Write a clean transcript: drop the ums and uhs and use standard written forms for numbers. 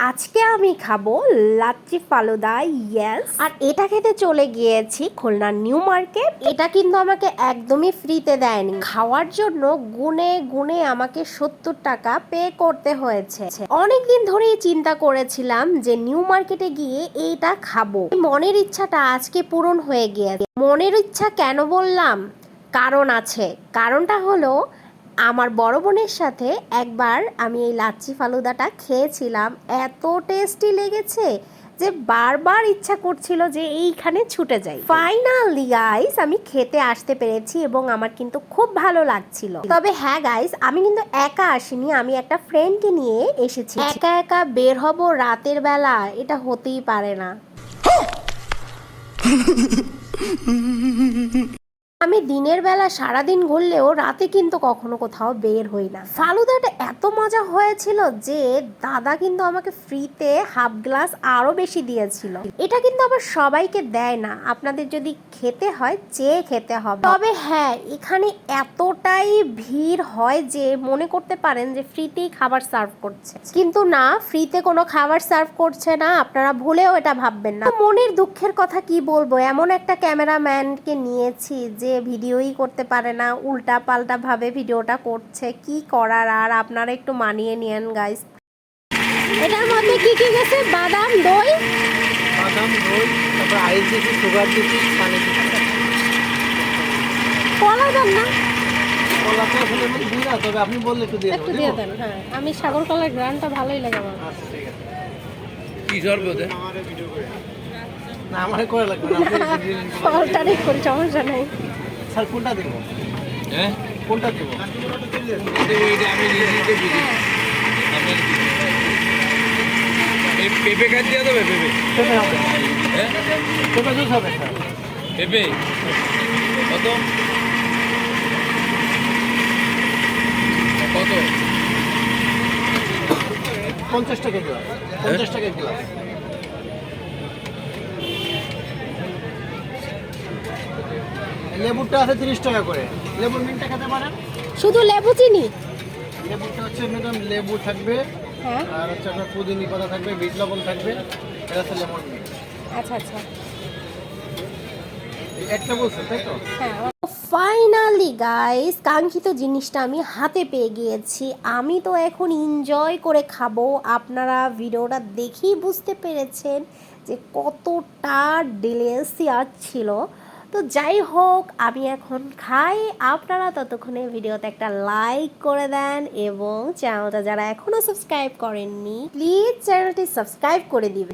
আজকে আমি খাবো লাচ্ছি ফালুদা। ইয়েস, আর এটা খেতে চলে গিয়েছি খুলনা নিউ মার্কেট। এটা কিন্তু আমাকে একদমই ফ্রিতে দেয়নি, খাওয়ার জন্য গুনে গুনে আমাকে 70 টাকা পে করতে হয়েছে। অনেকদিন ধরেই চিন্তা করেছিলাম যে নিউ মার্কেটে গিয়ে এইটা খাবো। মনের ইচ্ছাটা আজকে পূরণ হয়ে গিয়েছে। মনের ইচ্ছা কেন বললাম? কারণ আছে। কারণটা হলো, আমার বড় বোনের সাথে একবার আমি এই লাচ্ছি ফালুদাটা খেয়েছিলাম, এত টেস্টি লেগেছে যে বারবার ইচ্ছা করছিল যে এইখানে ছুটে যাই। ফাইনালি গাইস আমি খেতে আসতে পেরেছি এবং আমার কিন্তু খুব ভালো লাগছিল। তবে হ্যাঁ গাইস, আমি কিন্তু একা আসিনি, আমি একটা ফ্রেন্ডকে নিয়ে এসেছি। একা একা বের হব রাতের বেলা, এটা হতেই পারে না। আমি দিনের বেলা সারাদিন ঘুরলেও রাতে কিন্তু কখনো কোথাও বের হই না। ফালুদাটা এত মজা হয়েছিল যে দাদা কিন্তু আমাকে ফ্রিতে হাফ গ্লাস আরো বেশি দিয়েছিল। এটা কিন্তু আবার সবাইকে দেয় না, আপনাদের যদি খেতে হয় চেয়ে খেতে হবে। তবে হ্যাঁ, এখানে এতটাই ভিড় হয় যে মনে করতে পারেন যে ফ্রিতেই খাবার সার্ভ করছে, কিন্তু না, ফ্রিতে কোনো খাবার সার্ভ করছে না। আপনারা ভুলেও এটা ভাববেন না। মনের দুঃখের কথা কি বলবো, এমন একটা ক্যামেরাম্যানকে নিয়েছি যে ভিডিওই করতে পারে না, উল্টা পাল্টা ভাবে ভিডিওটা করছে। কি করার, আর আপনারা একটু মানিয়ে নিয়েন গাইস। এটার মধ্যে কি কি গেছে? বাদাম, দই, তারপর আইস দিয়েছি, সুগার দিয়েছি, পানি দিয়েছি। কলা দেন না? কলাটা আসলে আমি দিই না, তবে আপনি বললে একটু দিয়ে দেন। হ্যাঁ, আমি সাগর কলার গ্রানটা ভালোই লাগে আমার। আচ্ছা ঠিক আছে। কি শরবত দেন? আমারে ভিডিও করে না, আমারে করে লাগবে না, আপনি কলটারই করি, সমস্যা নাই। স্যার কোনটা দেব? হ্যাঁ কোনটা দেব? এটা আমি নিজে দিই। আপনি এই পেঁপে কাট দিয়ে দেবে? পেঁপে হবে। হ্যাঁ পেঁপে জুস হবে স্যার। পেঁপে কত কত? 50 টাকা গ্লাস। 50 টাকা গ্লাস। লেবুটা আছে 30 টাকা করে। লেবুর মিন্টটা খেতে পারেন। শুধু লেবু চিনি? লেবুটা হচ্ছে ম্যাডাম, লেবু থাকবে, হ্যাঁ, আর হচ্ছে আপনার পুদিনা পাতা থাকবে, বিট লবণ থাকবে, এটা হচ্ছে লেমন মিন্ট। আচ্ছা আচ্ছা, একটা বলছেন তাই তো? হ্যাঁ। ফাইনালি গাইস, কাঙ্ক্ষিত জিনিসটা আমি হাতে পেয়ে গিয়েছি। আমি তো এখন এনজয় করে খাবো। আপনারা ভিডিওটা দেখেই বুঝতে পেরেছেন যে কতটা ডিলিশিয়াস ছিল। তো যাই হোক, আমি এখন খাই। আপনারা ততক্ষণে ভিডিওতে একটা লাইক করে দেন এবং চ্যানেলটা যারা এখনো সাবস্ক্রাইব করেননি প্লিজ চ্যানেলটি সাবস্ক্রাইব করে দিবেন।